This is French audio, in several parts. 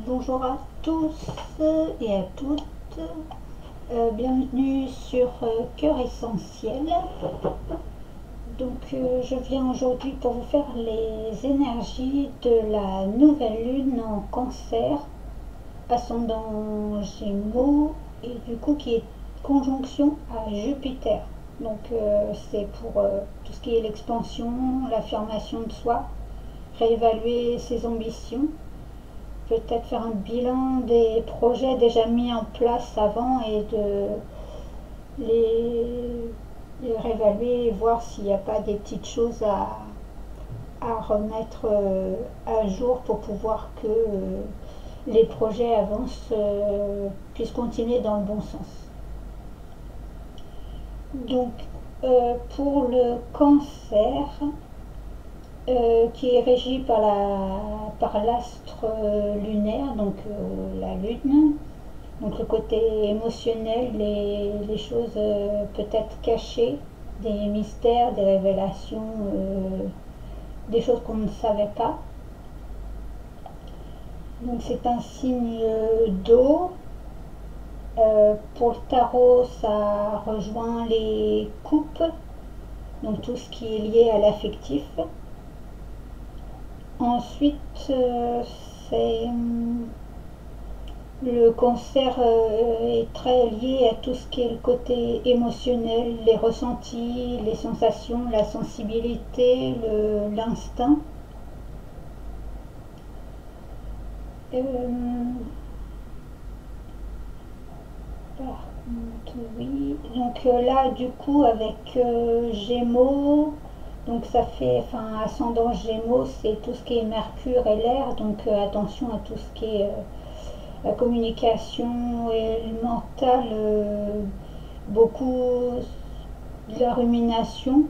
Bonjour à tous et à toutes. Bienvenue sur Cœur Essentiel. Je viens aujourd'hui pour vous faire les énergies de la nouvelle lune en Cancer, ascendant Gémeaux, et du coup qui est conjonction à Jupiter. C'est pour tout ce qui est l'expansion, l'affirmation de soi, réévaluer ses ambitions, peut-être faire un bilan des projets déjà mis en place avant et de les, les réévaluer et voir s'il n'y a pas des petites choses à remettre à jour pour pouvoir que les projets avancent, puissent continuer dans le bon sens. Donc, pour le cancer, qui est régi par l'astre lunaire, la lune. Donc le côté émotionnel, les choses peut-être cachées, des mystères, des révélations, des choses qu'on ne savait pas. Donc c'est un signe d'eau. Pour le tarot, ça rejoint les coupes, donc tout ce qui est lié à l'affectif. Ensuite, c'est le cancer est très lié à tout ce qui est le côté émotionnel, les ressentis, les sensations, la sensibilité, l'instinct. Par contre, oui. Donc là, du coup, avec Gémeaux, donc ça fait, enfin, ascendant Gémeaux, c'est tout ce qui est Mercure et l'air, donc attention à tout ce qui est la communication et le mental, beaucoup de la rumination,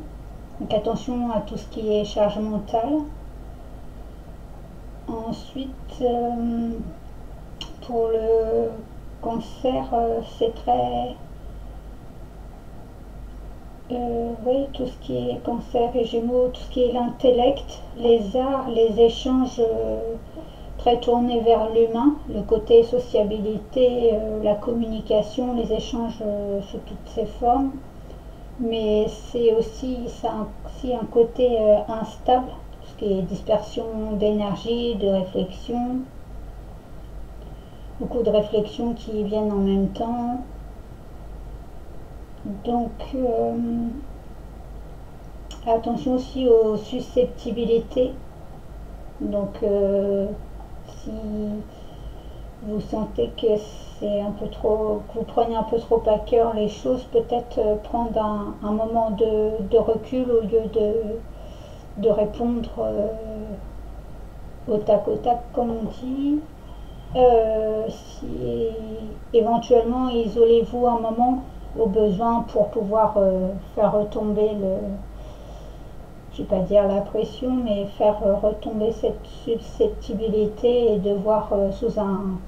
donc attention à tout ce qui est charge mentale. Ensuite, pour le cancer, c'est très... oui, tout ce qui est cancer et gémeaux, tout ce qui est l'intellect, les arts, les échanges très tourné vers l'humain, le côté sociabilité, la communication, les échanges sous toutes ses formes. Mais c'est aussi, un côté instable, tout ce qui est dispersion d'énergie, de réflexion, beaucoup de réflexions qui viennent en même temps. Donc, attention aussi aux susceptibilités. Donc, si vous sentez que c'est un peu trop, que vous prenez un peu trop à cœur les choses, peut-être prendre un moment de recul au lieu de répondre au tac, comme on dit. Si éventuellement isolez-vous un moment au besoin pour pouvoir faire retomber je ne vais pas dire la pression, mais faire retomber cette susceptibilité et de voir sous un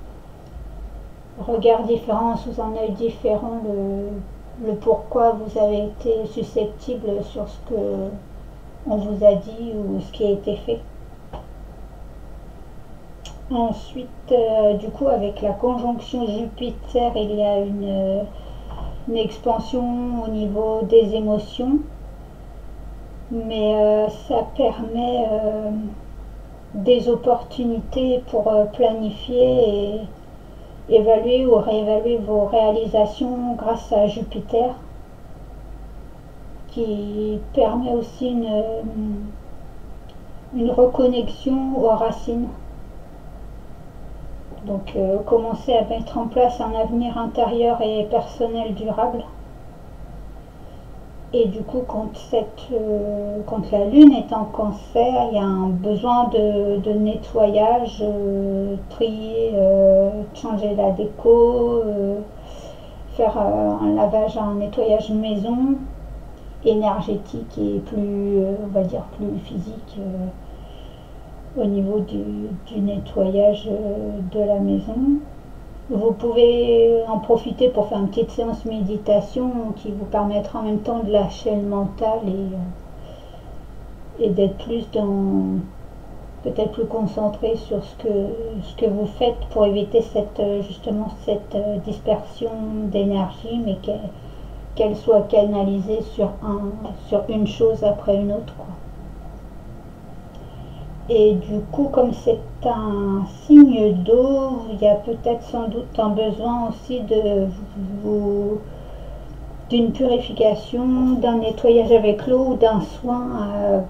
regard différent, sous un œil différent, le pourquoi vous avez été susceptible sur ce que on vous a dit ou ce qui a été fait. Ensuite, du coup, avec la conjonction Jupiter, il y a une expansion au niveau des émotions, mais ça permet des opportunités pour planifier et évaluer ou réévaluer vos réalisations grâce à Jupiter, qui permet aussi une reconnexion aux racines. Donc commencer à mettre en place un avenir intérieur et personnel durable. Et du coup, quand la lune est en cancer, il y a un besoin de nettoyage, trier, changer la déco, faire un lavage, un nettoyage maison, énergétique et plus, on va dire, plus physique au niveau du nettoyage de la maison. Vous pouvez en profiter pour faire une petite séance méditation qui vous permettra en même temps de lâcher le mental et d'être plus dans peut-être plus concentré sur ce que vous faites pour éviter justement cette dispersion d'énergie, mais qu'elle soit canalisée sur une chose après une autre, quoi. Et du coup, comme c'est un signe d'eau, il y a peut-être sans doute un besoin aussi d'une purification, d'un nettoyage avec l'eau ou d'un soin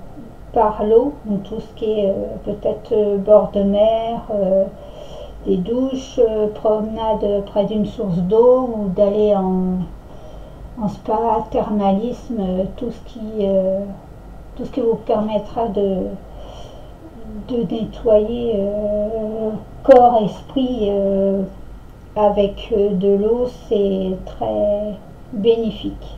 par l'eau, donc tout ce qui est peut-être bord de mer, des douches, promenade près d'une source d'eau ou d'aller en spa, thermalisme, tout ce qui vous permettra de nettoyer corps, esprit avec de l'eau, c'est très bénéfique.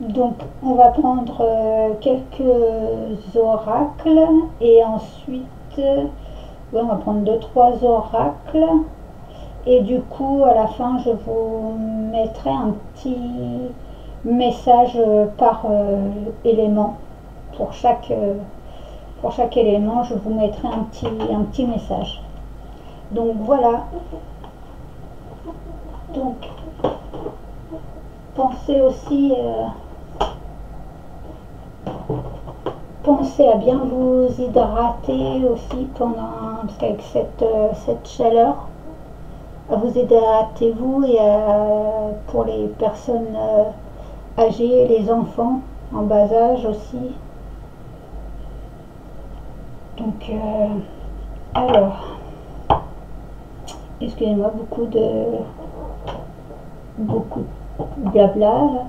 Donc on va prendre quelques oracles et ensuite on va prendre 2-3 oracles et du coup à la fin je vous mettrai un petit message par élément pour chaque élément. Je vous mettrai un petit message. Donc voilà, donc pensez aussi pensez à bien vous hydrater aussi parce qu'avec cette chaleur, vous hydratez-vous et pour les personnes âgées, les enfants en bas âge aussi. Donc alors, excusez-moi, beaucoup de blabla là.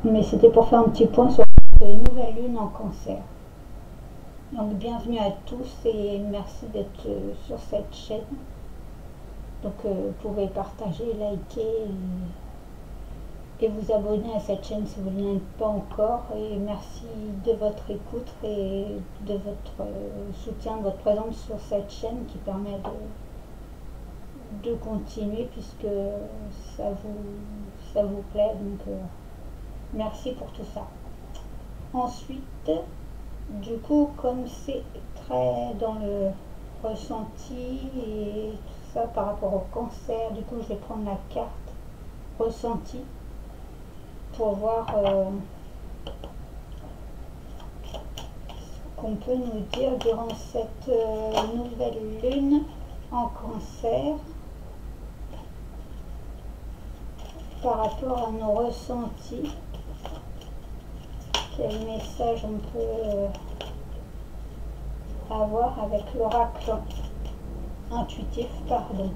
Mais c'était pour faire un petit point sur cette nouvelle lune en Cancer. Donc bienvenue à tous et merci d'être sur cette chaîne. Donc vous pouvez partager, liker et vous abonner à cette chaîne si vous ne l'êtes pas encore. Et merci de votre écoute et de votre soutien, de votre présence sur cette chaîne qui permet de continuer puisque ça vous plaît. Donc merci pour tout ça. Ensuite, du coup, comme c'est très dans le ressenti et tout ça par rapport au Cancer, du coup je vais prendre la carte ressenti pour voir ce qu'on peut nous dire durant cette nouvelle lune en Cancer par rapport à nos ressentis. Quel message on peut avoir avec l'oracle intuitif, pardon.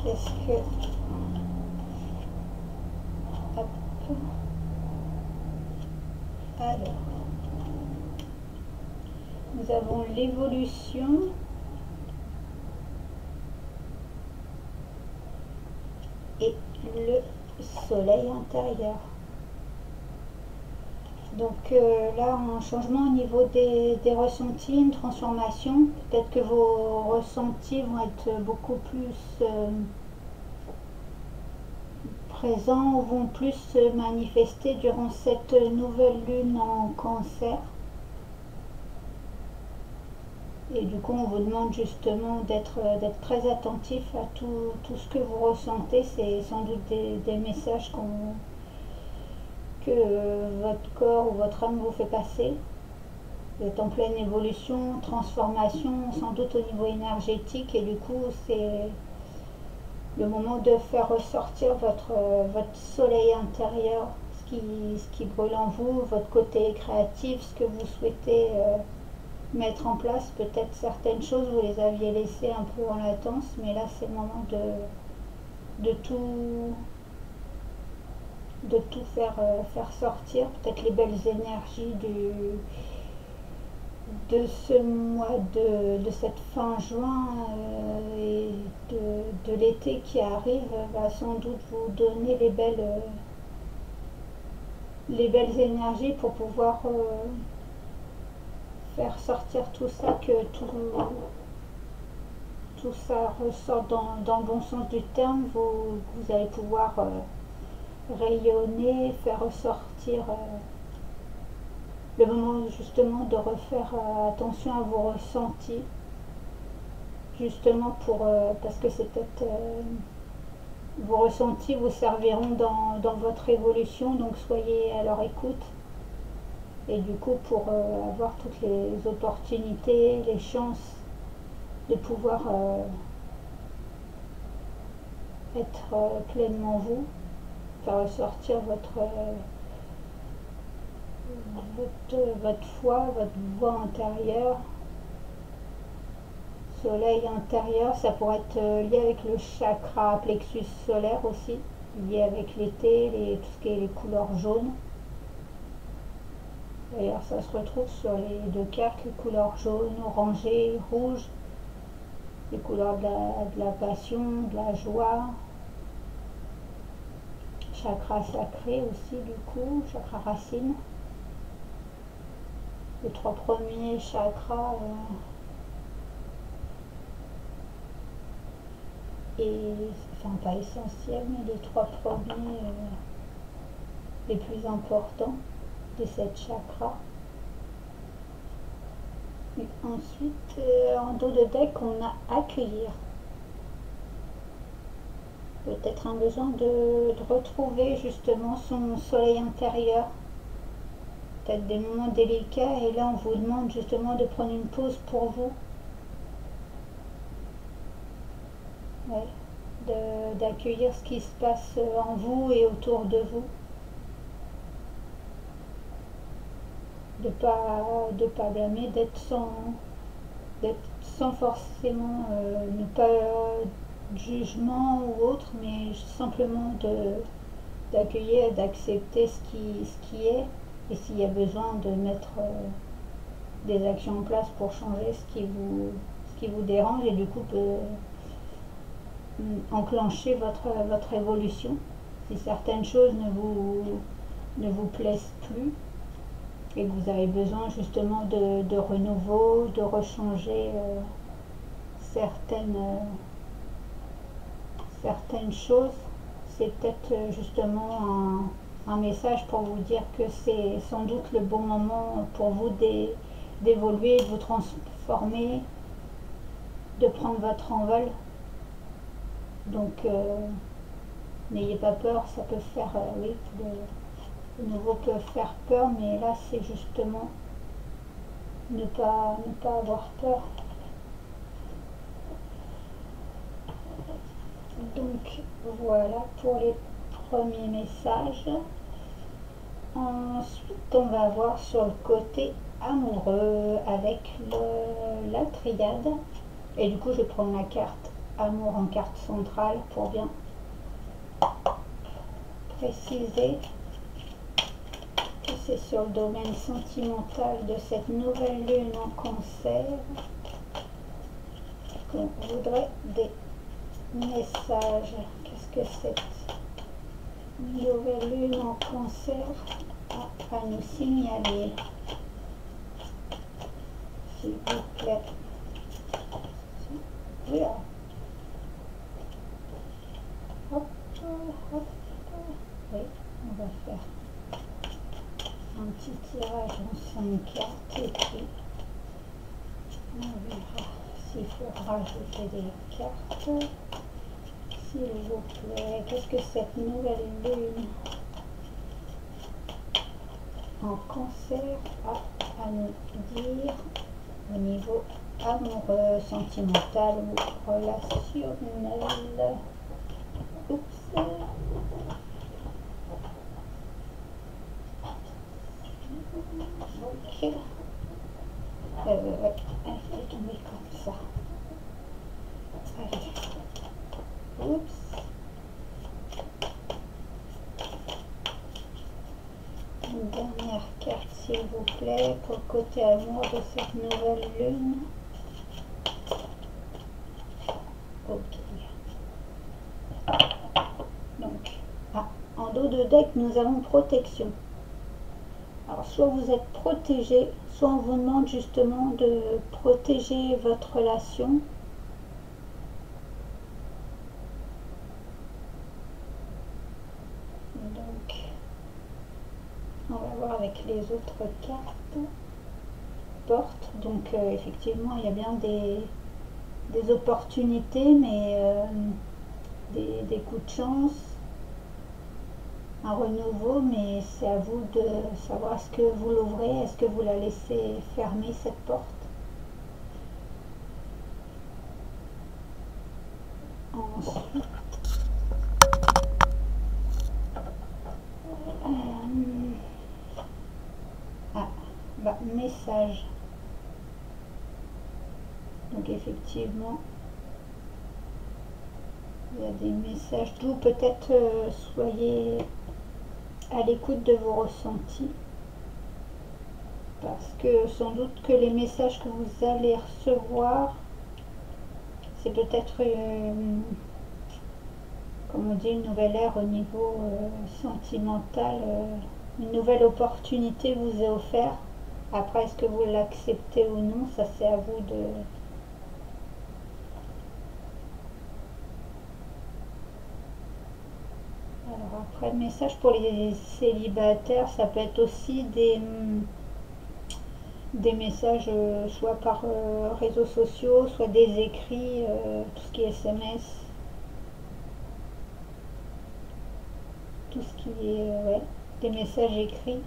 Qu'est-ce que... Hop. Alors, nous avons l'évolution et le soleil intérieur. Donc là, un changement au niveau des ressentis, une transformation. Peut-être que vos ressentis vont être beaucoup plus présents ou vont plus se manifester durant cette nouvelle lune en Cancer. Et du coup, on vous demande justement d'être très attentif à tout ce que vous ressentez. C'est sans doute des messages que votre corps ou votre âme vous fait passer. Vous êtes en pleine évolution, transformation, sans doute au niveau énergétique. Et du coup, c'est le moment de faire ressortir votre soleil intérieur, ce qui brûle en vous, votre côté créatif, ce que vous souhaitez mettre en place. Peut-être certaines choses vous les aviez laissées un peu en latence, mais là c'est le moment de tout faire sortir. Peut-être les belles énergies de ce mois de cette fin juin et de l'été qui arrive va sans doute vous donner les belles énergies pour pouvoir faire sortir tout ça, que tout ça ressort dans le bon sens du terme. Vous allez pouvoir rayonner, faire ressortir le moment justement de refaire attention à vos ressentis, justement parce que c'est peut-être vos ressentis vous serviront dans votre évolution, donc soyez à leur écoute. Et du coup, pour avoir toutes les opportunités, les chances de pouvoir être pleinement vous, faire ressortir votre foi, votre voix intérieure, soleil intérieur. Ça pourrait être lié avec le chakra plexus solaire aussi, lié avec l'été, tout ce qui est les couleurs jaunes. D'ailleurs, ça se retrouve sur les deux cartes, les couleurs jaune, orangé, rouge, les couleurs de la passion, de la joie. Chakra sacré aussi, du coup, chakra racine. Les trois premiers chakras enfin pas essentiels, mais les trois premiers les plus importants des 7 chakras. Et ensuite, en dos de deck, on a accueillir. Peut-être un besoin de retrouver justement son soleil intérieur. Peut-être des moments délicats, et là on vous demande justement de prendre une pause pour vous. Ouais. D'accueillir ce qui se passe en vous et autour de vous. De pas blâmer, d'être sans forcément ne pas de jugement ou autre, mais simplement d'accueillir, d'accepter ce qui est, et s'il y a besoin de mettre des actions en place pour changer ce qui vous dérange, et du coup peut enclencher votre évolution. Si certaines choses ne vous plaisent plus, et que vous avez besoin justement de renouveau, de rechanger certaines choses, c'est peut-être justement un message pour vous dire que c'est sans doute le bon moment pour vous d'évoluer, de vous transformer, de prendre votre envol. Donc n'ayez pas peur, ça peut faire, oui, le nouveau peut faire peur, mais là c'est justement ne pas avoir peur. Donc voilà pour les premiers messages. Ensuite on va avoir sur le côté amoureux avec la triade, et du coup je vais prendre la carte amour en carte centrale pour bien préciser que c'est sur le domaine sentimental de cette nouvelle lune en Cancer qu'on voudrait des messages. Qu'est-ce que cette nouvelle lune en Cancer a à nous signaler, s'il vous plaît? Voilà. Hop, hop. Oui, on va faire un petit tirage en 5 cartes, et puis on verra s'il faut rajouter des cartes. S'il vous plaît, qu'est-ce que cette nouvelle lune en Cancer a à nous dire au niveau amoureux, sentimental ou relationnel? Oups. Ok. Elle est tombée comme ça. Allez. Oups. Une dernière carte, s'il vous plaît, pour le côté amour de cette nouvelle lune. Ok. Donc, en dos de deck, nous avons protection. Alors, soit vous êtes protégé, soit on vous demande justement de protéger votre relation. On va voir avec les autres cartes. Porte, donc effectivement il y a bien des opportunités, mais des coups de chance, un renouveau, mais c'est à vous de savoir est-ce que vous l'ouvrez, est-ce que vous la laissez fermer cette porte. Ensuite, message. Donc effectivement, il y a des messages d'où peut-être soyez à l'écoute de vos ressentis, parce que sans doute que les messages que vous allez recevoir, c'est peut-être comme on dit, une nouvelle ère au niveau sentimental, une nouvelle opportunité vous est offerte. Après, est-ce que vous l'acceptez ou non, ça c'est à vous de... Alors après, le message pour les célibataires, ça peut être aussi des messages soit par réseaux sociaux, soit des écrits, tout ce qui est SMS, tout ce qui est ouais, des messages écrits,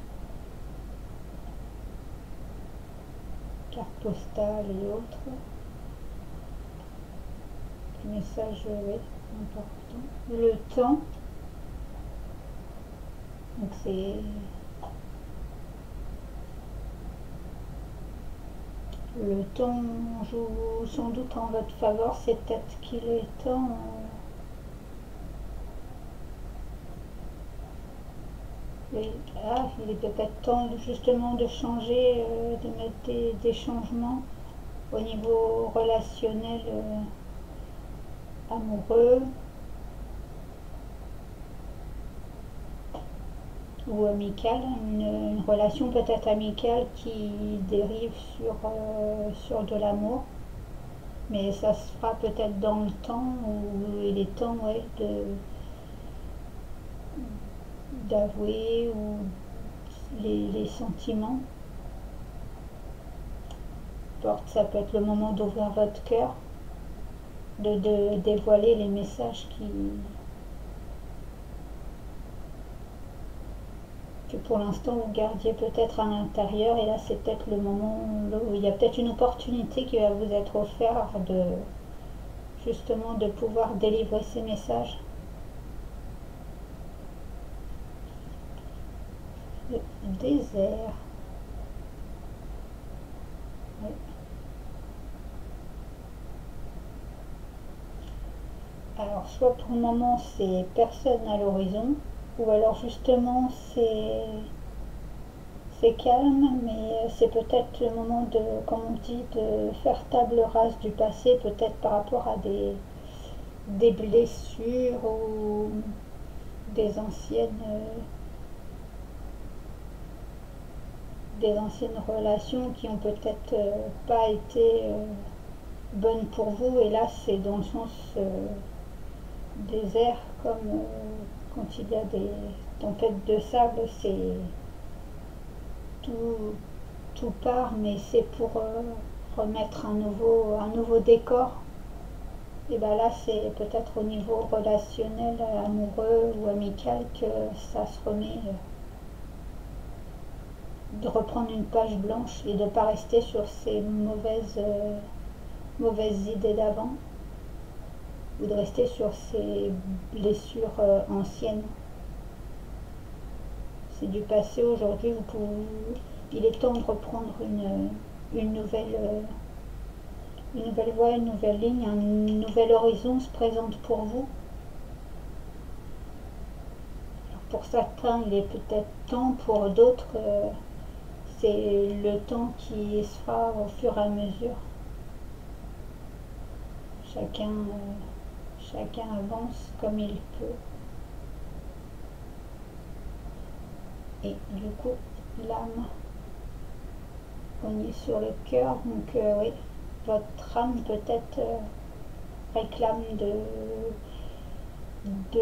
cartes postales et autres. Message ouais, important. Le temps, donc c'est le temps joue sans doute en votre faveur, c'est peut-être qu'il est temps il est peut-être temps justement de changer, de mettre des changements au niveau relationnel, amoureux ou amical, une relation peut-être amicale qui dérive sur de l'amour. Mais ça se fera peut-être dans le temps où il est temps ouais, d'avouer ou les sentiments. Ça peut être le moment d'ouvrir votre cœur, de dévoiler les messages que pour l'instant vous gardiez peut-être à l'intérieur, et là c'est peut-être le moment où il y a peut-être une opportunité qui va vous être offerte de justement de pouvoir délivrer ces messages. Le désert. Ouais. Alors soit pour le moment c'est personne à l'horizon, ou alors justement c'est calme, mais c'est peut-être le moment de, comme on dit, de faire table rase du passé, peut-être par rapport à des blessures ou des anciennes, des anciennes relations qui ont peut-être pas été bonnes pour vous. Et là, c'est dans le sens des airs, comme quand il y a des tempêtes de sable, c'est tout, tout part, mais c'est pour remettre un nouveau décor. Et bien là, c'est peut-être au niveau relationnel, amoureux ou amical que ça se remet, de reprendre une page blanche et de ne pas rester sur ces mauvaises idées d'avant, ou de rester sur ces blessures anciennes. C'est du passé. Aujourd'hui, il est temps de reprendre une nouvelle voie, une nouvelle ligne, un nouvel horizon se présente pour vous. Alors pour certains, il est peut-être temps, pour d'autres, c'est le temps qui se fera au fur et à mesure. Chacun avance comme il peut. Et du coup, l'âme, on est sur le cœur, donc oui, votre âme peut-être réclame de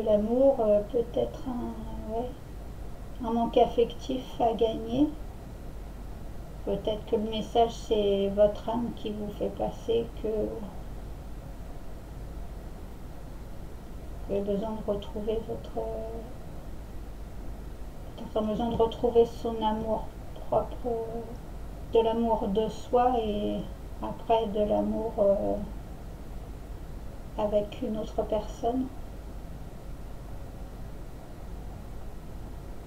l'amour, peut-être ouais, un manque affectif à gagner. Peut-être que le message, c'est votre âme qui vous fait passer que vous avez besoin de retrouver besoin de retrouver son amour propre, de l'amour de soi et après de l'amour avec une autre personne,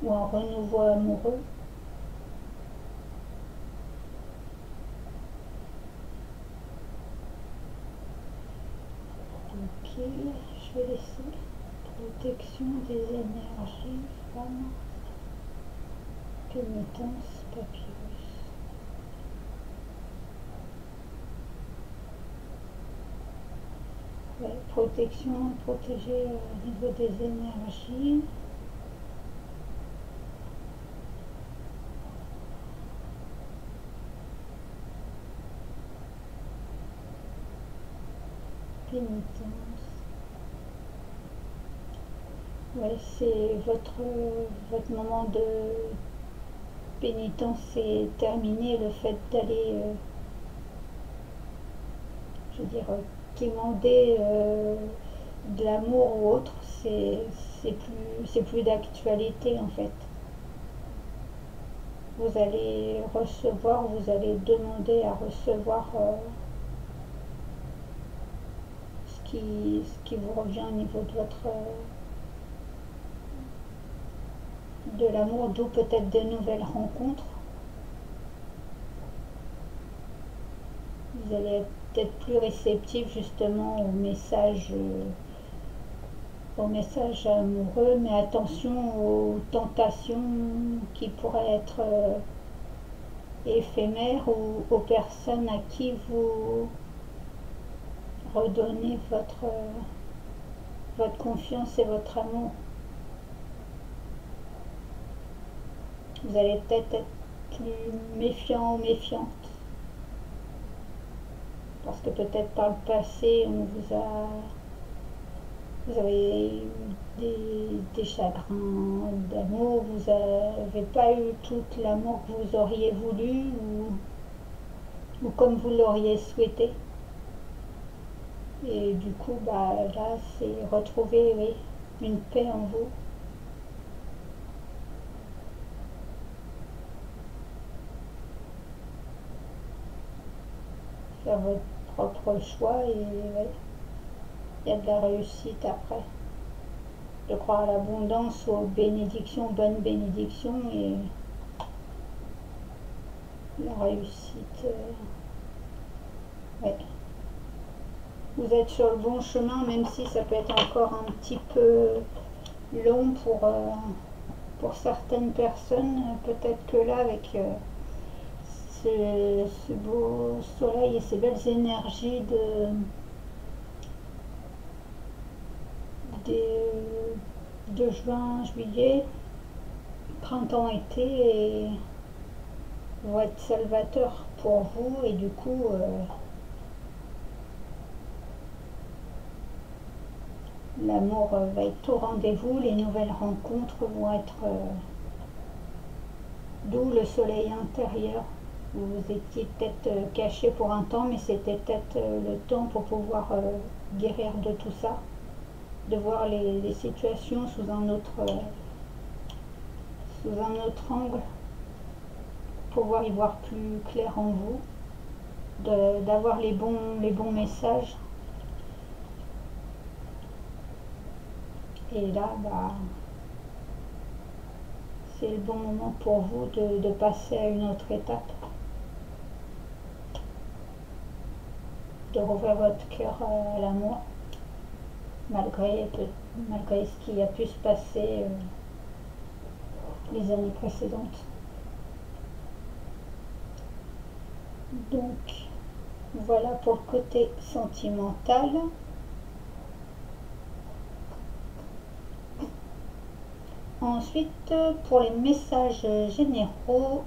ou un renouveau amoureux. Ok, je vais laisser protection des énergies, femme, pénitence, papyrus. Ouais, protection, protéger au niveau des énergies. Pénitence. Ouais, c'est votre moment de pénitence est terminé. Le fait d'aller, je veux dire, quémander de l'amour ou autre, c'est plus d'actualité en fait. Vous allez recevoir, vous allez demander à recevoir ce qui vous revient au niveau de de l'amour, d'où peut-être des nouvelles rencontres. Vous allez être peut-être plus réceptif justement aux messages amoureux, mais attention aux tentations qui pourraient être éphémères, ou aux personnes à qui vous redonnez votre confiance et votre amour. Vous allez peut-être être plus méfiant ou méfiante, parce que peut-être par le passé vous avez eu des chagrins d'amour, vous n'avez pas eu tout l'amour que vous auriez voulu, ou comme vous l'auriez souhaité. Et du coup, bah, là, c'est retrouver, oui, une paix en vous. Faire votre propre choix, et ouais, il y a de la réussite après. De croire à l'abondance, aux bénédictions, bonnes bénédictions, et la réussite. Ouais. Vous êtes sur le bon chemin, même si ça peut être encore un petit peu long pour certaines personnes. Peut-être que là, avec ce beau soleil et ces belles énergies de juin, juillet, printemps-été, et vont être salvateurs pour vous, et du coup l'amour va être au rendez-vous, les nouvelles rencontres vont être d'où le soleil intérieur. Vous étiez peut-être caché pour un temps, mais c'était peut-être le temps pour pouvoir guérir de tout ça, de voir les situations sous un autre angle, pouvoir y voir plus clair en vous, d'avoir les bons messages. Et là, bah, c'est le bon moment pour vous de passer à une autre étape, de rouvrir votre cœur à l'amour, malgré ce qui a pu se passer les années précédentes. Donc voilà pour le côté sentimental. Ensuite, pour les messages généraux,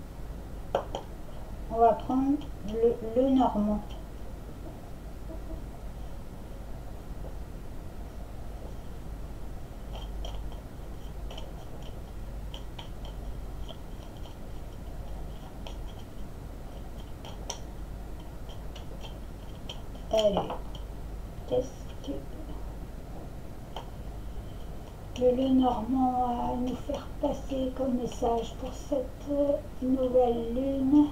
on va prendre le normand. Allez, qu'est-ce que le Normand a à nous faire passer comme message pour cette nouvelle lune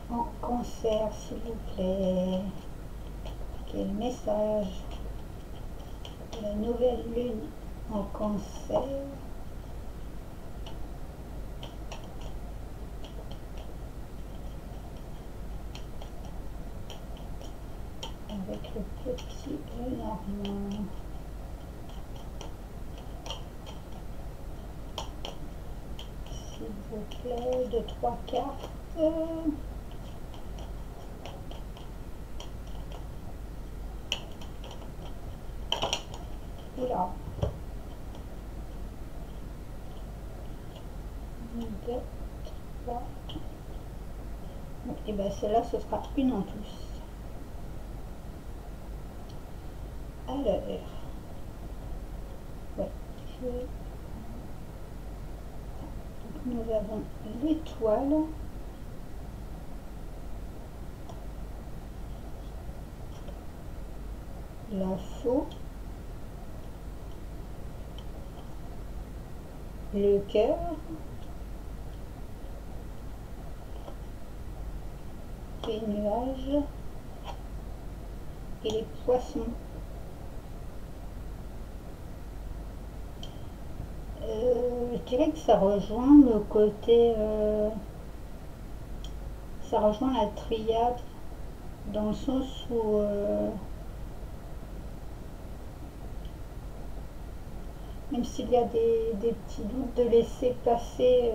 en Cancer, s'il vous plaît? Quel message de la nouvelle lune en Cancer? Avec le petit Normand. S'il vous plaît, de 3 cartes. Oula. 1, 2, 3. Bon, et bien celle-là, ce sera une en plus. Alors, ouais, donc nous avons l'étoile, la faux, le cœur, les nuages et les poissons. Je dirais que ça rejoint le côté, ça rejoint la triade dans le sens où même s'il y a des petits doutes, de laisser passer,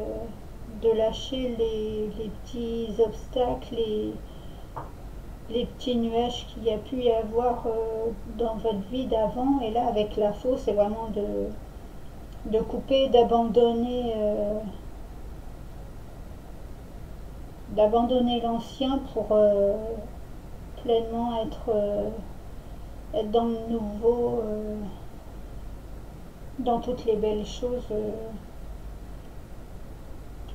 de lâcher les petits obstacles, les petits nuages qu'il y a pu y avoir dans votre vie d'avant. Et là, avec la faux, c'est vraiment de couper, d'abandonner l'ancien pour pleinement être dans le nouveau, dans toutes les belles choses,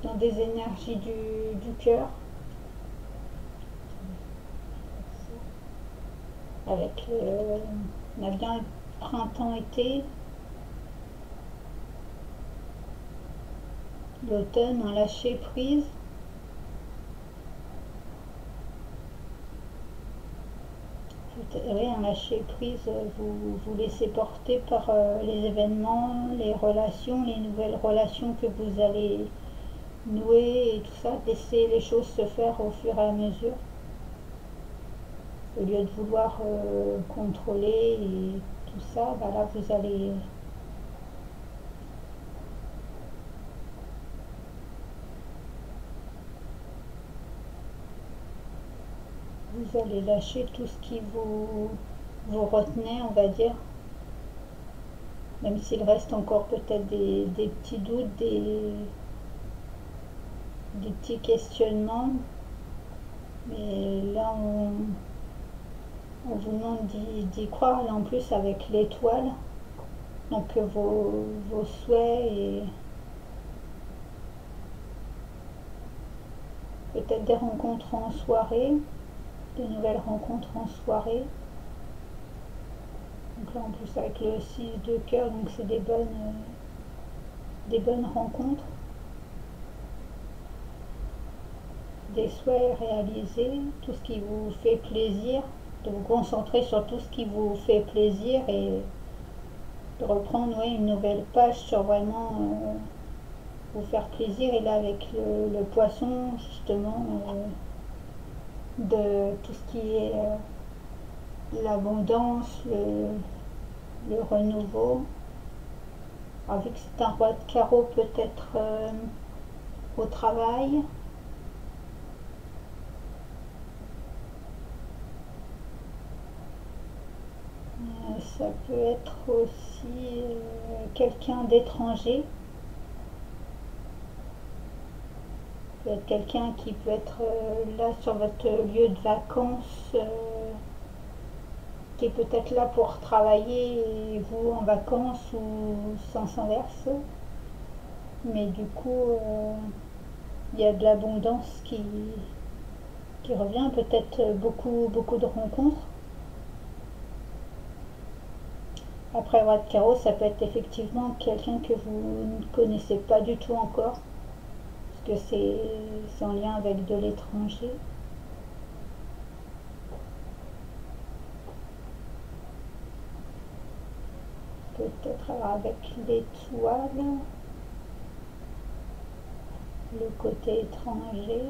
dans des énergies du cœur. Avec on a bien le printemps-été, l'automne, un lâcher prise. Oui, un lâcher prise, vous laissez porter par les événements, les relations, les nouvelles relations que vous allez nouer et tout ça, laisser les choses se faire au fur et à mesure, au lieu de vouloir contrôler et tout ça. Bah là vous allez lâcher tout ce qui vous retenait, on va dire, même s'il reste encore peut-être des petits doutes, des petits questionnements, mais là on vous demande d'y croire. Là en plus avec l'étoile, donc vos souhaits et peut-être des rencontres en soirée, de nouvelles rencontres en soirée. Donc là en plus avec le 6 de cœur, donc c'est des bonnes rencontres, des souhaits réalisés, tout ce qui vous fait plaisir, de vous concentrer sur tout ce qui vous fait plaisir et de reprendre une nouvelle page sur vraiment vous faire plaisir. Et là avec le poisson justement, de tout ce qui est l'abondance, le renouveau. Alors, vu que c'est un roi de carreau, peut-être au travail. Ça peut être aussi quelqu'un d'étranger. Peut être quelqu'un qui peut être là sur votre lieu de vacances, qui est peut-être là pour travailler et vous en vacances, ou sens inverse. Mais du coup, il y a de l'abondance qui qui revient, peut-être beaucoup de rencontres. Après roi de carreau, ça peut être effectivement quelqu'un que vous ne connaissez pas du tout encore, parce que c'est en lien avec de l'étranger. Peut-être avec l'étoile, le côté étranger.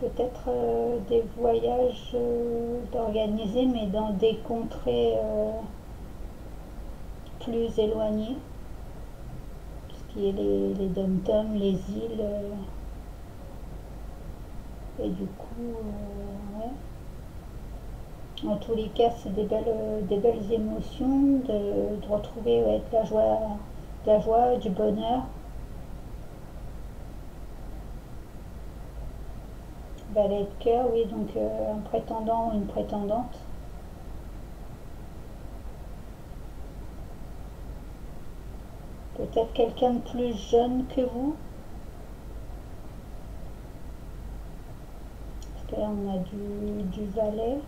Peut-être des voyages d'organiser, mais dans des contrées plus éloignées, tout ce qui est les dom-toms, les îles, et du coup, ouais. En tous les cas, c'est des belles émotions de retrouver, ouais, de la joie, du bonheur. Valet de cœur, oui, donc un prétendant ou une prétendante. Peut-être quelqu'un de plus jeune que vous. Parce que là, on a du valet.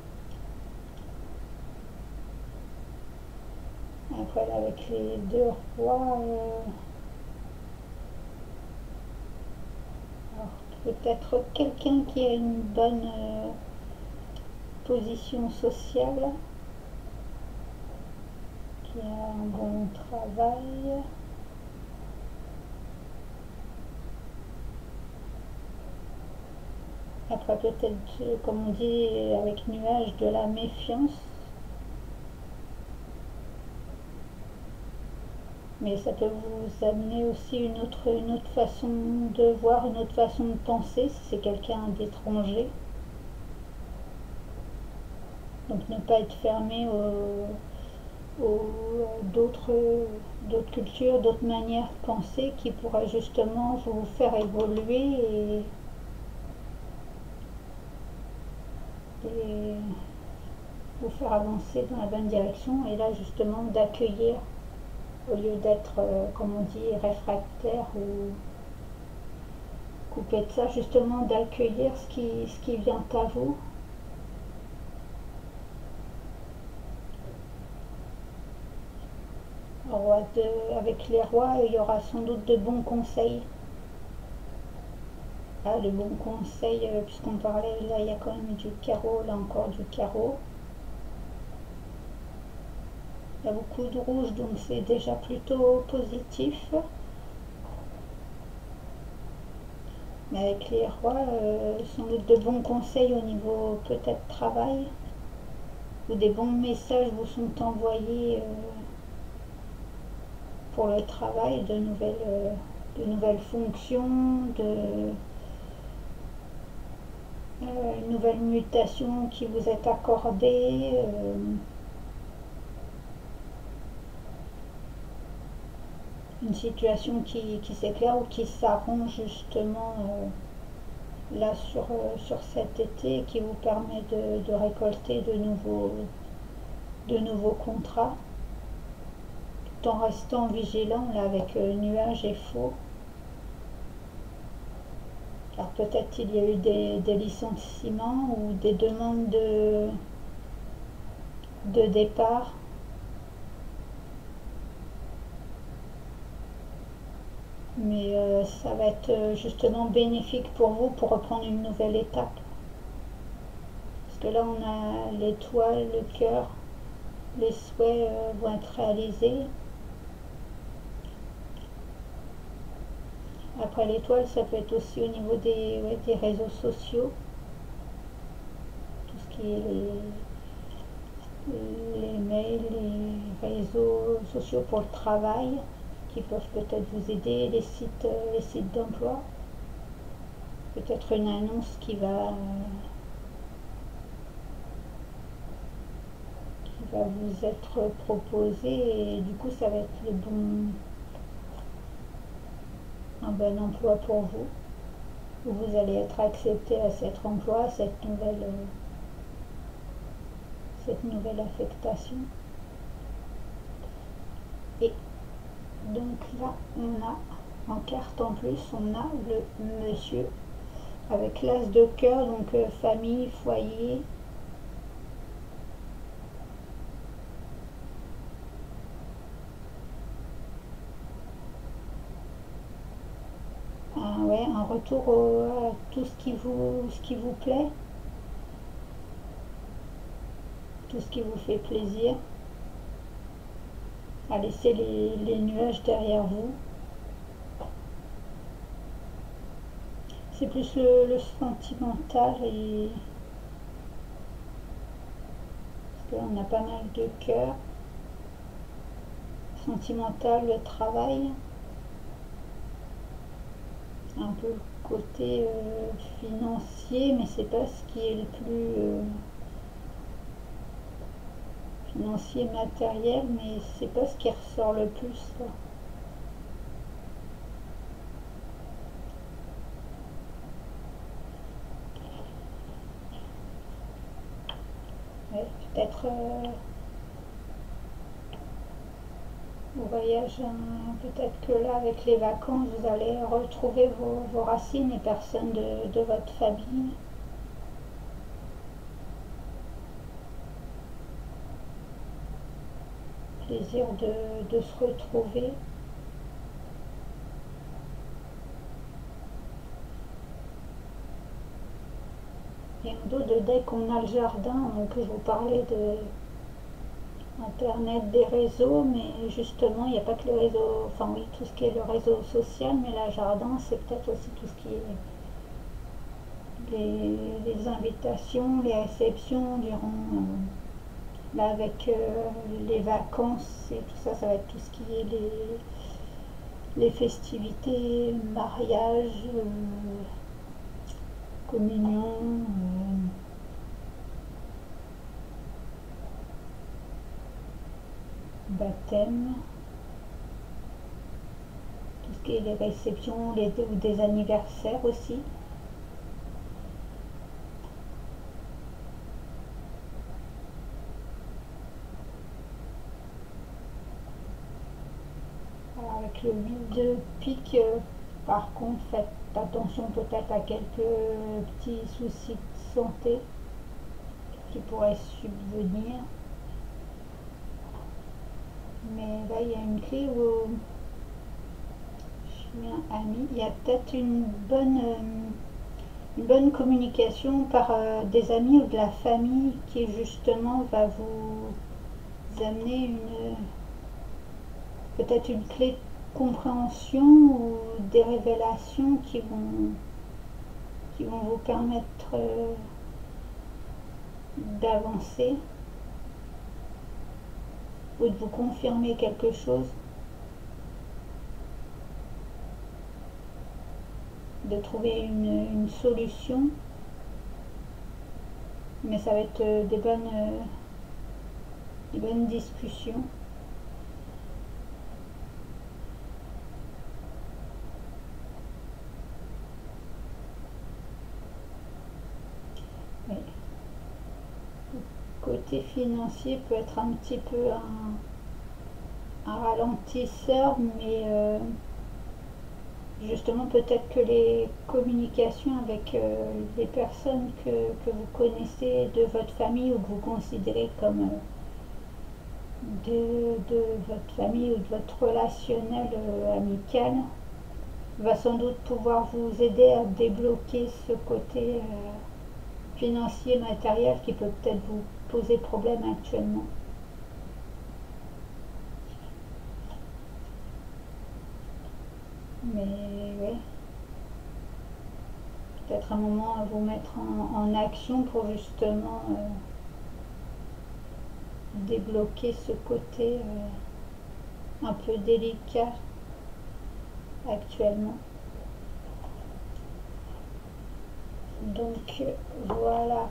Après, là, avec les deux rois, peut-être quelqu'un qui a une bonne position sociale, qui a un bon travail. Après, peut-être, comme on dit avec nuage, de la méfiance. Mais ça peut vous amener aussi une autre façon de voir, une autre façon de penser si c'est quelqu'un d'étranger. Donc ne pas être fermé aux d'autres cultures, d'autres manières de penser qui pourraient justement vous faire évoluer et vous faire avancer dans la bonne direction. Et là justement d'accueillir au lieu d'être, comme on dit, réfractaire ou coupé de ça, justement d'accueillir ce qui vient à vous. Avec les rois, il y aura sans doute de bons conseils. Ah, de bons conseils, puisqu'on parlait, là il y a quand même du carreau, là encore du carreau. Il y a beaucoup de rouge, donc c'est déjà plutôt positif. Mais avec les rois, sans doute de bons conseils au niveau peut-être travail, ou des bons messages vous sont envoyés pour le travail, de nouvelles fonctions, une nouvelle mutation qui vous est accordée. Une situation qui s'éclaire ou qui s'arrange justement là sur cet été, qui vous permet de récolter de nouveaux contrats, tout en restant vigilant là avec nuages et faux. Alors peut-être il y a eu des licenciements ou des demandes de départ. Mais ça va être justement bénéfique pour vous pour reprendre une nouvelle étape. Parce que là, on a l'étoile, le cœur, les souhaits vont être réalisés. Après l'étoile, ça peut être aussi au niveau des réseaux sociaux. Tout ce qui est les mails, les réseaux sociaux pour le travail, qui peuvent peut-être vous aider, les sites d'emploi. Peut-être une annonce qui va vous être proposée et du coup ça va être un bon emploi pour vous. Vous allez être accepté à cet emploi, à cette nouvelle affectation. Et donc là, on a En carte en plus, on a le monsieur avec l'as de cœur, donc famille, foyer. Ouais, un retour à tout ce qui vous plaît, tout ce qui vous fait plaisir, à laisser les nuages derrière vous. C'est plus le sentimental et parce que là, on a pas mal de cœur. Sentimental, le travail, un peu le côté financier, mais c'est pas ce qui est le plus financier matériel, mais c'est pas ce qui ressort le plus là. Ouais, peut-être au voyage, peut-être que là avec les vacances vous allez retrouver vos racines et personnes de votre famille. Plaisir de se retrouver. Et en dos de deck, on a le jardin, donc je vous parlais de Internet, des réseaux, mais justement, il n'y a pas que les réseaux, enfin oui, tout ce qui est le réseau social, mais le jardin, c'est peut-être aussi tout ce qui est les invitations, les réceptions durant, là avec les vacances et tout ça, ça va être tout ce qui est les festivités, mariage, communion, baptême, tout ce qui est les réceptions ou des anniversaires aussi. Alors avec le 8 de pique, par contre, faites attention peut-être à quelques petits soucis de santé qui pourraient subvenir. Mais là, il y a une clé où je suis un ami. Il y a peut-être une bonne communication par des amis ou de la famille qui justement va vous amener peut-être une clé de compréhension ou des révélations qui vont vous permettre d'avancer ou de vous confirmer quelque chose, de trouver une solution, mais ça va être des bonnes discussions. Oui. Le côté financier peut être un petit peu un ralentisseur, mais justement peut-être que les communications avec les personnes que vous connaissez de votre famille ou que vous considérez comme de votre famille ou de votre relationnel amical va sans doute pouvoir vous aider à débloquer ce côté financier, matériel qui peut peut-être vous poser problème actuellement. Mais oui, peut-être un moment à vous mettre en action pour justement débloquer ce côté un peu délicat actuellement. Donc voilà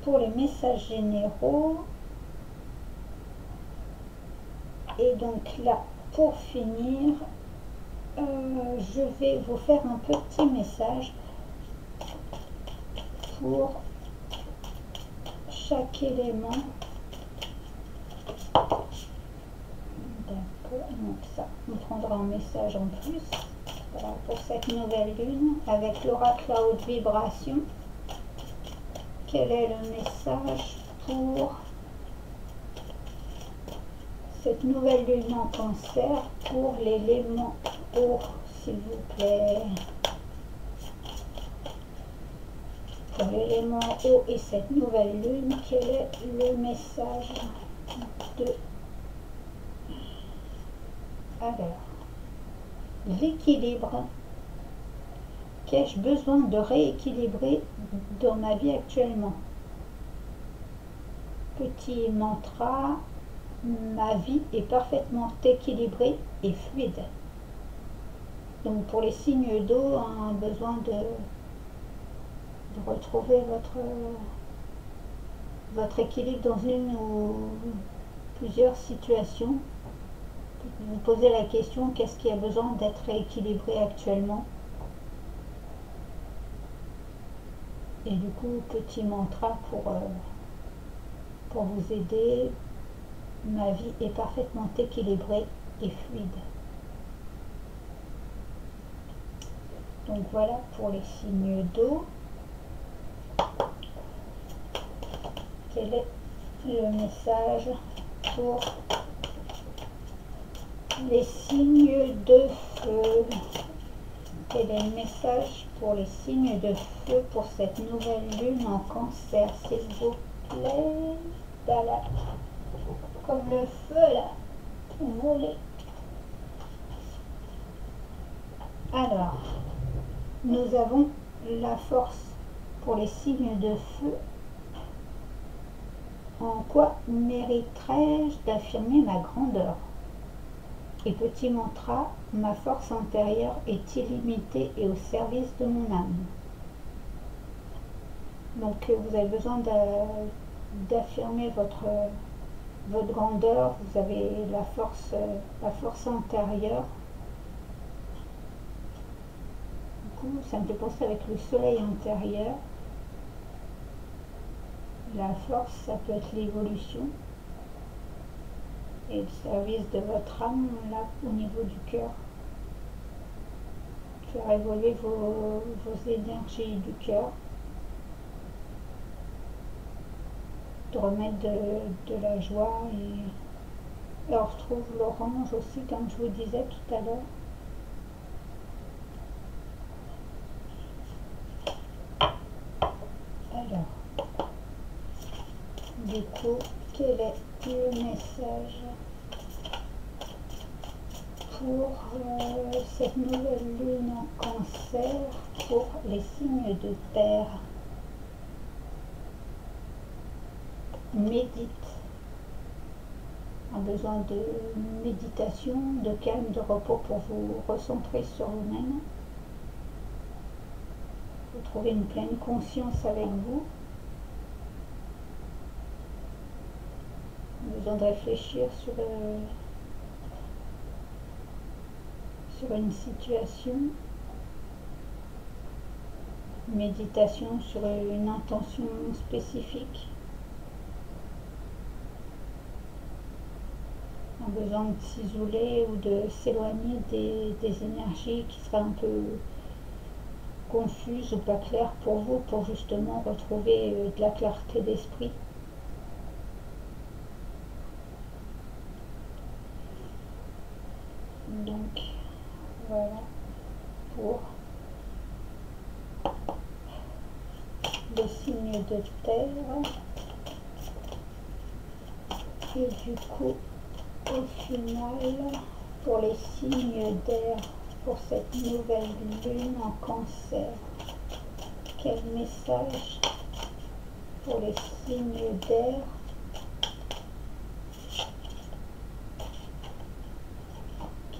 pour les messages généraux. Et donc là, pour finir, je vais vous faire un petit message pour chaque élément Donc ça nous prendra un message en plus. Voilà, pour cette nouvelle lune, avec l'oracle à haute vibration, quel est le message pour cette nouvelle lune en cancer, pour l'élément eau, s'il vous plaît. Pour l'élément eau et cette nouvelle lune, quel est le message de... Alors, l'équilibre. Qu'ai-je besoin de rééquilibrer dans ma vie actuellement? Petit mantra, ma vie est parfaitement équilibrée et fluide. Donc pour les signes d'eau, un besoin de retrouver votre équilibre dans une ou plusieurs situations. Vous posez la question, qu'est-ce qui a besoin d'être rééquilibré actuellement? Et du coup, petit mantra pour vous aider, ma vie est parfaitement équilibrée et fluide. Donc voilà pour les signes d'eau. Quel est le message pour les signes de feu? Quel est le message pour les signes de feu pour cette nouvelle lune en cancer, s'il vous plaît? Voilà. Comme le feu là, voler. Alors, nous avons la force pour les signes de feu. En quoi mériterais-je d'affirmer ma grandeur? Et petit mantra, ma force intérieure est illimitée et au service de mon âme. Donc vous avez besoin d'affirmer votre grandeur, vous avez la force intérieure. Du coup, ça me fait penser avec le soleil intérieur. La force, ça peut être l'évolution. Et le service de votre âme, là, au niveau du cœur. Faire évoluer vos énergies du cœur. De remettre de la joie. Et on retrouve l'orange aussi, comme je vous disais tout à l'heure. Alors, du coup, quel est le message pour cette nouvelle lune en cancer pour les signes de terre? Médite. Un besoin de méditation, de calme, de repos pour vous recentrer sur vous-même. Vous trouvez une pleine conscience avec vous. Besoin de réfléchir sur une situation. Méditation sur une intention spécifique. Un besoin de s'isoler ou de s'éloigner des énergies qui seraient un peu confuses ou pas claires pour vous, pour justement retrouver de la clarté d'esprit. Donc voilà pour les signes de terre. Et du coup, au final, pour les signes d'air, pour cette nouvelle lune en cancer, quel message pour les signes d'air? Ok.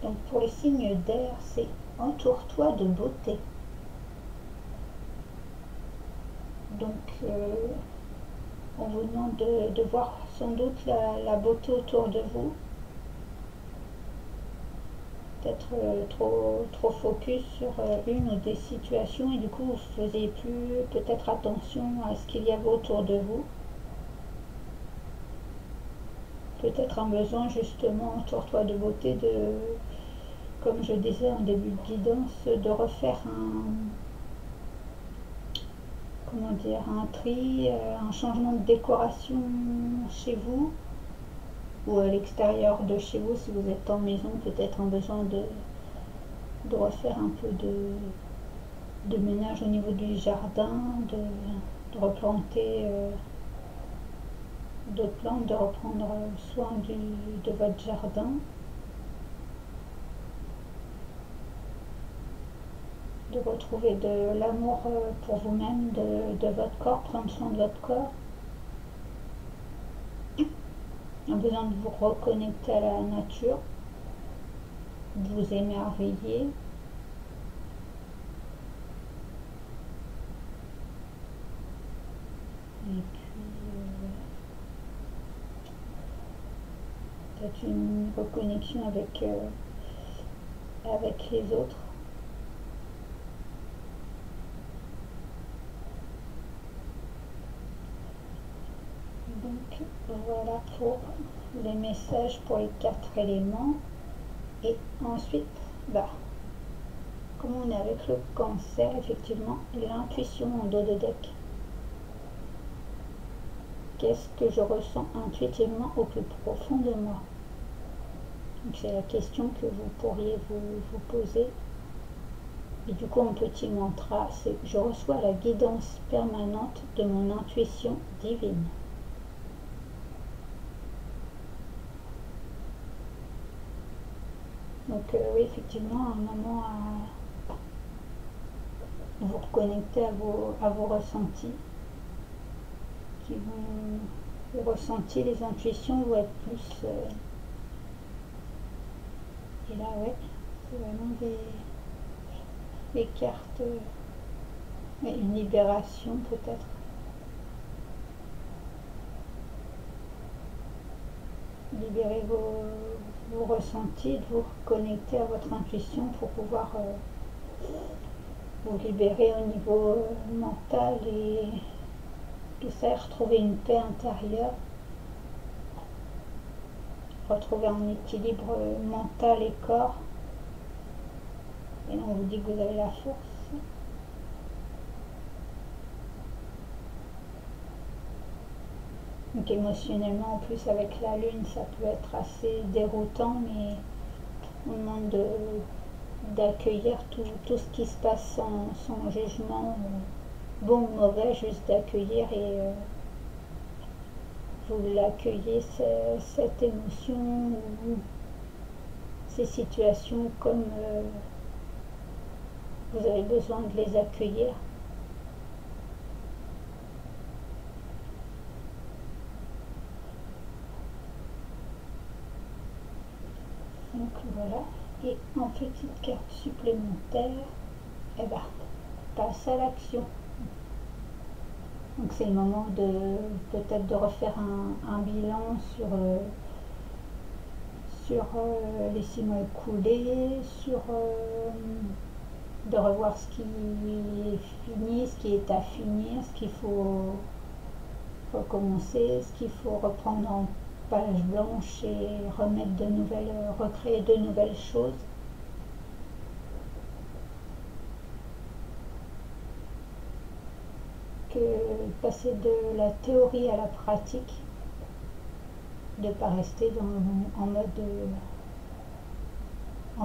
Donc pour les signes d'air, c'est entoure-toi de beauté. Donc on vous demande de voir sans doute la beauté autour de vous. Peut-être trop focus sur une ou des situations et du coup vous ne faisiez plus peut-être attention à ce qu'il y avait autour de vous. peut-être un besoin justement sur toi de beauté, de, comme je disais en début de guidance, de refaire comment dire, un tri, un changement de décoration chez vous ou à l'extérieur de chez vous si vous êtes en maison, peut-être un besoin de refaire un peu de ménage au niveau du jardin, de replanter d'autres plantes, de reprendre soin de votre jardin, de retrouver de l'amour pour vous-même, de votre corps, prendre soin de votre corps. Un besoin de vous reconnecter à la nature, de vous émerveiller. Et puis, peut-être une reconnexion avec les autres. Donc voilà pour les messages pour les 4 éléments. Et ensuite, comme on est avec le cancer, effectivement, l'intuition en dos de deck. Qu'est-ce que je ressens intuitivement au plus profond de moi? Donc c'est la question que vous pourriez vous poser. Et du coup, un petit mantra, c'est: je reçois la guidance permanente de mon intuition divine. Donc oui, effectivement, à un moment à vous reconnecter à vos ressentis, qui vont, les ressentis, les intuitions vont être plus... et là, ouais, c'est vraiment des cartes, une libération peut-être. Libérer vos ressentis, de vous reconnecter à votre intuition pour pouvoir vous libérer au niveau mental et tout ça, retrouver une paix intérieure, retrouver un équilibre mental et corps. Et là, on vous dit que vous avez la force. Donc émotionnellement, en plus avec la lune, ça peut être assez déroutant, mais on demande d'accueillir tout ce qui se passe sans jugement, bon ou mauvais, juste d'accueillir et vous l'accueillez, cette émotion ou ces situations comme vous avez besoin de les accueillir. Donc voilà, et en petite carte supplémentaire, passe à l'action. Donc c'est le moment de peut-être de refaire un bilan sur les 6 mois écoulés, de revoir ce qui est fini, ce qui est à finir, ce qu'il faut recommencer, ce qu'il faut reprendre en page blanche et recréer de nouvelles choses. Que passer de la théorie à la pratique, de ne pas rester en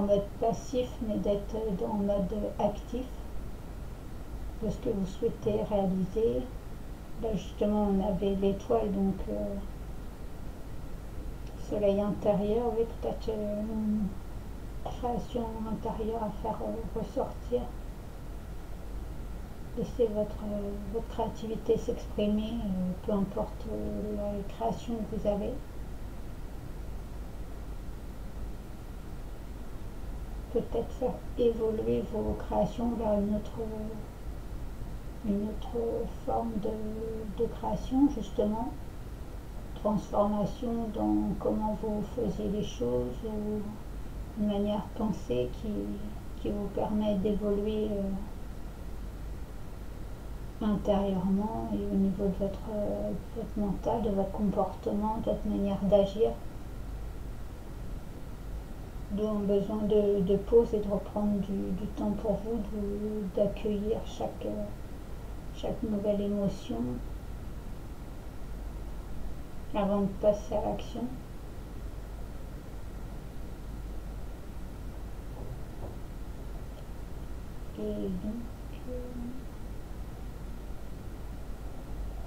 mode passif, mais d'être en mode actif de ce que vous souhaitez réaliser. Là justement on avait l'étoile, donc soleil intérieur, oui, peut-être une création intérieure à faire ressortir. Laissez votre créativité s'exprimer, peu importe la création que vous avez. Peut-être faire évoluer vos créations vers une autre forme de création, justement. Transformation dans comment vous faisiez les choses, ou une manière de penser qui vous permet d'évoluer intérieurement et au niveau de votre mental, de votre comportement, de votre manière d'agir. D'où un besoin de pause et de reprendre du temps pour vous, d'accueillir chaque nouvelle émotion avant de passer à l'action. Et donc,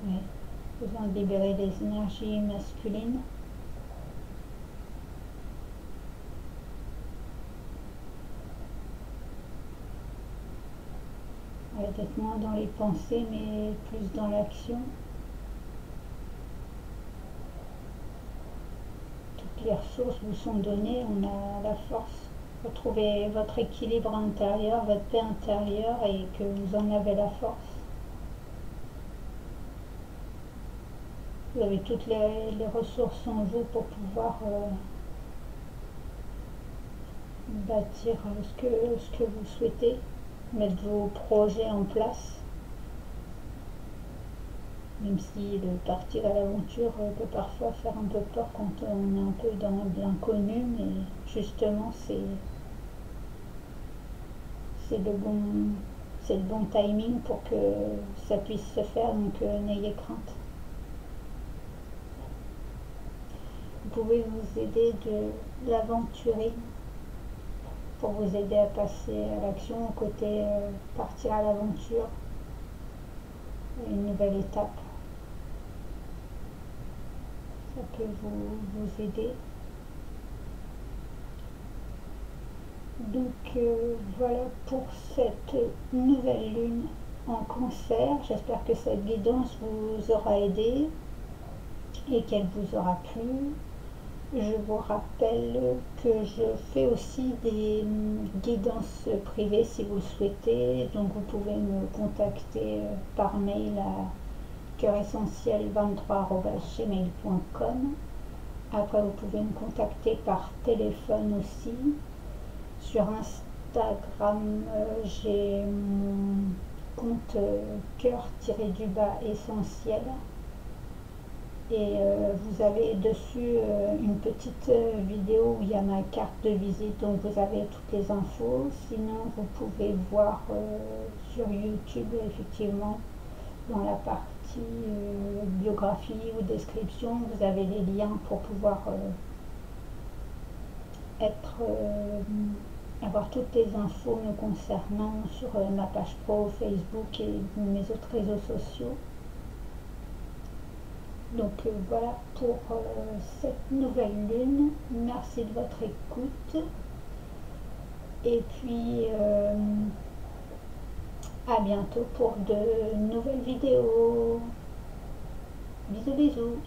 ouais, besoin de libérer les énergies masculines. Ouais, d'être moins dans les pensées, mais plus dans l'action. Toutes les ressources vous sont données, on a la force. Retrouvez votre équilibre intérieur, votre paix intérieure et que vous en avez la force. Vous avez toutes les ressources en vous pour pouvoir bâtir ce que vous souhaitez, mettre vos projets en place. Même si le partir à l'aventure peut parfois faire un peu peur quand on est un peu dans l'inconnu, mais justement c'est le bon timing pour que ça puisse se faire, donc n'ayez crainte. Vous pouvez vous aider de l'aventurer pour vous aider à passer à l'action, au côté partir à l'aventure, une nouvelle étape. Ça peut vous aider. Donc voilà pour cette nouvelle lune en Cancer. J'espère que cette guidance vous aura aidé et qu'elle vous aura plu. Je vous rappelle que je fais aussi des guidances privées si vous le souhaitez. Donc vous pouvez me contacter par mail à coeuressentiel23@gmail.com. Après vous pouvez me contacter par téléphone aussi. Sur Instagram, j'ai mon compte cœur-essentiel. Et vous avez dessus une petite vidéo où il y a ma carte de visite, donc vous avez toutes les infos. Sinon, vous pouvez voir sur YouTube, effectivement, dans la partie biographie ou description, vous avez les liens pour pouvoir avoir toutes les infos me concernant sur ma page pro, Facebook et mes autres réseaux sociaux. Donc voilà pour cette nouvelle lune. Merci de votre écoute. Et puis à bientôt pour de nouvelles vidéos. Bisous bisous.